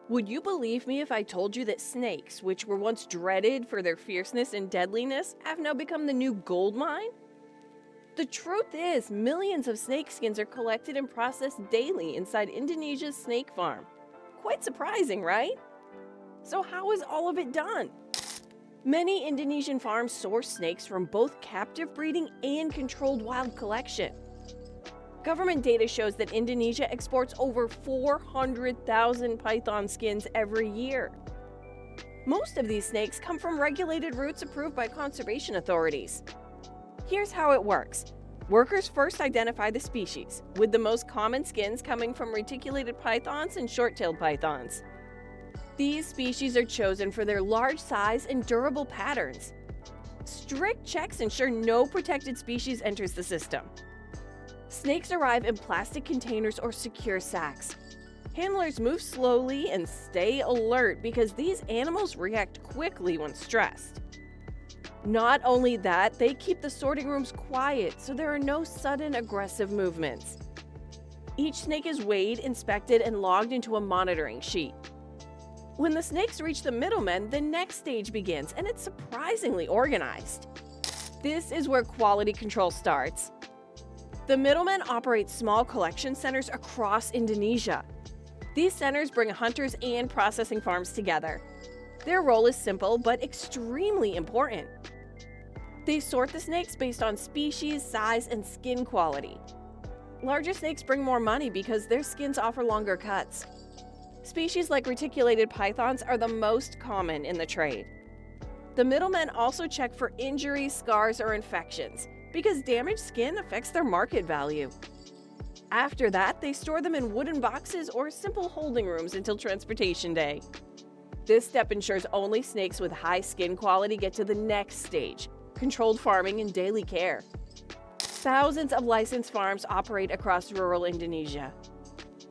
Would you believe me if I told you that snakes, which were once dreaded for their fierceness and deadliness, have now become the new gold mine? The truth is, millions of snake skins are collected and processed daily inside Indonesia's snake farm. Quite surprising, right? So how is all of it done? Many Indonesian farms source snakes from both captive breeding and controlled wild collection. Government data shows that Indonesia exports over 400,000 python skins every year. Most of these snakes come from regulated routes approved by conservation authorities. Here's how it works. Workers first identify the species, with the most common skins coming from reticulated pythons and short-tailed pythons. These species are chosen for their large size and durable patterns. Strict checks ensure no protected species enters the system. Snakes arrive in plastic containers or secure sacks. Handlers move slowly and stay alert because these animals react quickly when stressed. Not only that, they keep the sorting rooms quiet so there are no sudden aggressive movements. Each snake is weighed, inspected, and logged into a monitoring sheet. When the snakes reach the middlemen, the next stage begins, and it's surprisingly organized. This is where quality control starts. The middlemen operate small collection centers across Indonesia. These centers bring hunters and processing farms together. Their role is simple but extremely important. They sort the snakes based on species, size, and skin quality. Larger snakes bring more money because their skins offer longer cuts. Species like reticulated pythons are the most common in the trade. The middlemen also check for injuries, scars, or infections, because damaged skin affects their market value. After that, they store them in wooden boxes or simple holding rooms until transportation day. This step ensures only snakes with high skin quality get to the next stage, controlled farming and daily care. Thousands of licensed farms operate across rural Indonesia.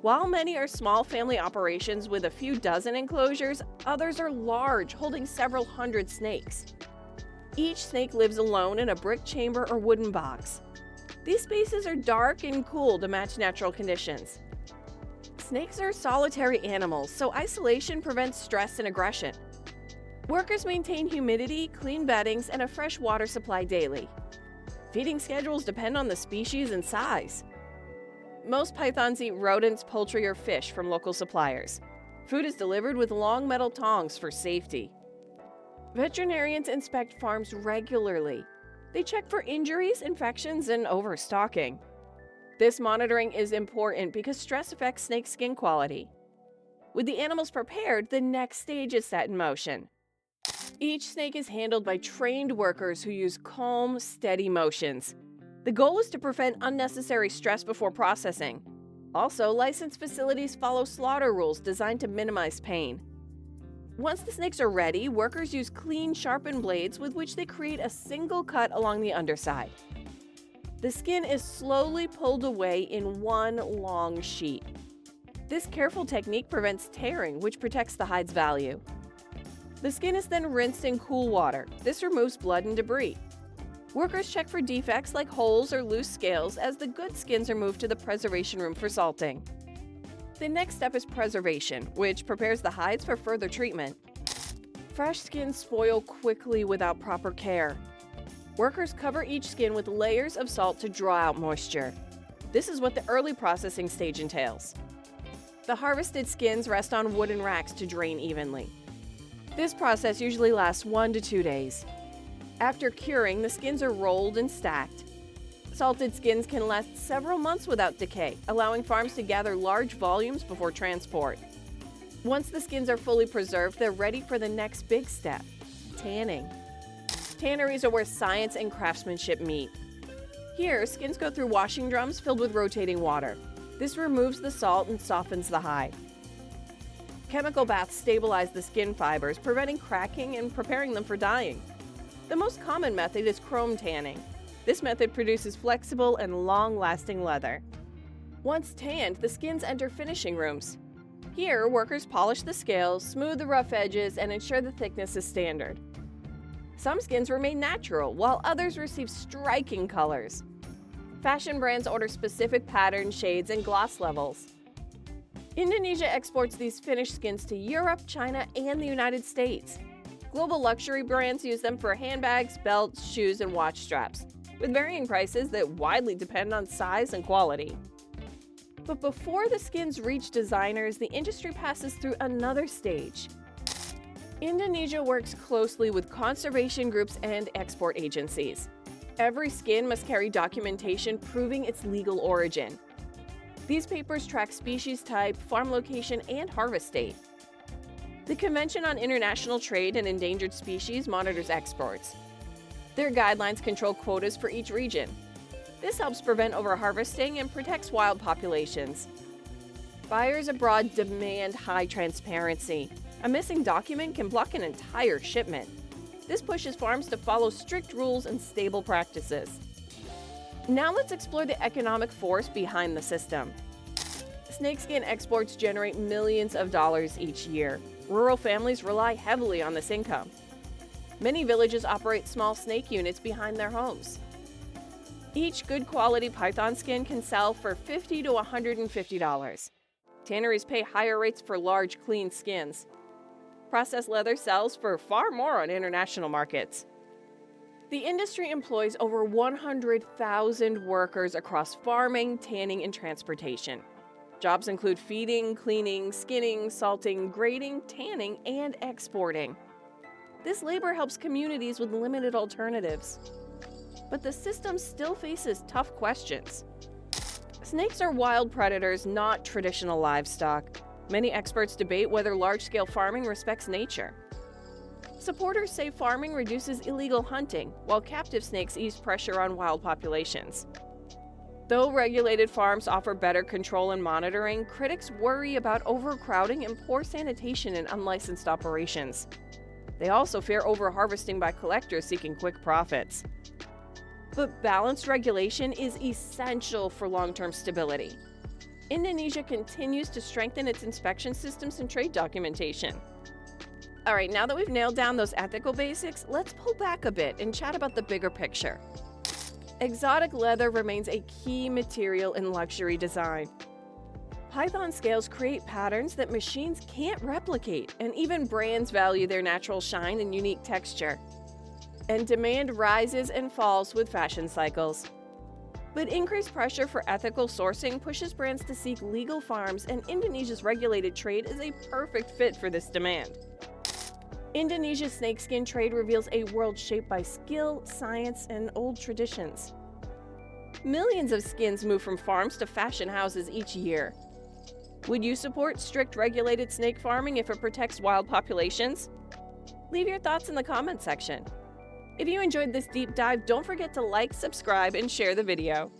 While many are small family operations with a few dozen enclosures, others are large, holding several hundred snakes. Each snake lives alone in a brick chamber or wooden box. These spaces are dark and cool to match natural conditions. Snakes are solitary animals, so isolation prevents stress and aggression. Workers maintain humidity, clean beddings, and a fresh water supply daily. Feeding schedules depend on the species and size. Most pythons eat rodents, poultry, or fish from local suppliers. Food is delivered with long metal tongs for safety. Veterinarians inspect farms regularly. They check for injuries, infections, and overstocking. This monitoring is important because stress affects snake skin quality. With the animals prepared, the next stage is set in motion. Each snake is handled by trained workers who use calm, steady motions. The goal is to prevent unnecessary stress before processing. Also, licensed facilities follow slaughter rules designed to minimize pain. Once the snakes are ready, workers use clean, sharpened blades with which they create a single cut along the underside. The skin is slowly pulled away in one long sheet. This careful technique prevents tearing, which protects the hide's value. The skin is then rinsed in cool water. This removes blood and debris. Workers check for defects like holes or loose scales as the good skins are moved to the preservation room for salting. The next step is preservation, which prepares the hides for further treatment. Fresh skins spoil quickly without proper care. Workers cover each skin with layers of salt to draw out moisture. This is what the early processing stage entails. The harvested skins rest on wooden racks to drain evenly. This process usually lasts 1 to 2 days. After curing, the skins are rolled and stacked. Salted skins can last several months without decay, allowing farms to gather large volumes before transport. Once the skins are fully preserved, they're ready for the next big step, tanning. Tanneries are where science and craftsmanship meet. Here, skins go through washing drums filled with rotating water. This removes the salt and softens the hide. Chemical baths stabilize the skin fibers, preventing cracking and preparing them for dyeing. The most common method is chrome tanning. This method produces flexible and long-lasting leather. Once tanned, the skins enter finishing rooms. Here, workers polish the scales, smooth the rough edges, and ensure the thickness is standard. Some skins remain natural, while others receive striking colors. Fashion brands order specific patterns, shades, and gloss levels. Indonesia exports these finished skins to Europe, China, and the United States. Global luxury brands use them for handbags, belts, shoes, and watch straps, with varying prices that widely depend on size and quality. But before the skins reach designers, the industry passes through another stage. Indonesia works closely with conservation groups and export agencies. Every skin must carry documentation proving its legal origin. These papers track species type, farm location, and harvest date. The Convention on International Trade in Endangered Species monitors exports. Their guidelines control quotas for each region. This helps prevent overharvesting and protects wild populations. Buyers abroad demand high transparency. A missing document can block an entire shipment. This pushes farms to follow strict rules and stable practices. Now let's explore the economic force behind the system. Snakeskin exports generate millions of dollars each year. Rural families rely heavily on this income. Many villages operate small snake units behind their homes. Each good quality python skin can sell for $50 to $150. Tanneries pay higher rates for large, clean skins. Processed leather sells for far more on international markets. The industry employs over 100,000 workers across farming, tanning, and transportation. Jobs include feeding, cleaning, skinning, salting, grading, tanning, and exporting. This labor helps communities with limited alternatives. But the system still faces tough questions. Snakes are wild predators, not traditional livestock. Many experts debate whether large-scale farming respects nature. Supporters say farming reduces illegal hunting, while captive snakes ease pressure on wild populations. Though regulated farms offer better control and monitoring, critics worry about overcrowding and poor sanitation in unlicensed operations. They also fear overharvesting by collectors seeking quick profits. But balanced regulation is essential for long-term stability. Indonesia continues to strengthen its inspection systems and trade documentation. All right, now that we've nailed down those ethical basics, let's pull back a bit and chat about the bigger picture. Exotic leather remains a key material in luxury design. Python scales create patterns that machines can't replicate, and even brands value their natural shine and unique texture. And demand rises and falls with fashion cycles. But increased pressure for ethical sourcing pushes brands to seek legal farms, and Indonesia's regulated trade is a perfect fit for this demand. Indonesia's snakeskin trade reveals a world shaped by skill, science, and old traditions. Millions of skins move from farms to fashion houses each year. Would you support strict regulated snake farming if it protects wild populations? Leave your thoughts in the comment section. If you enjoyed this deep dive, don't forget to like, subscribe, and share the video.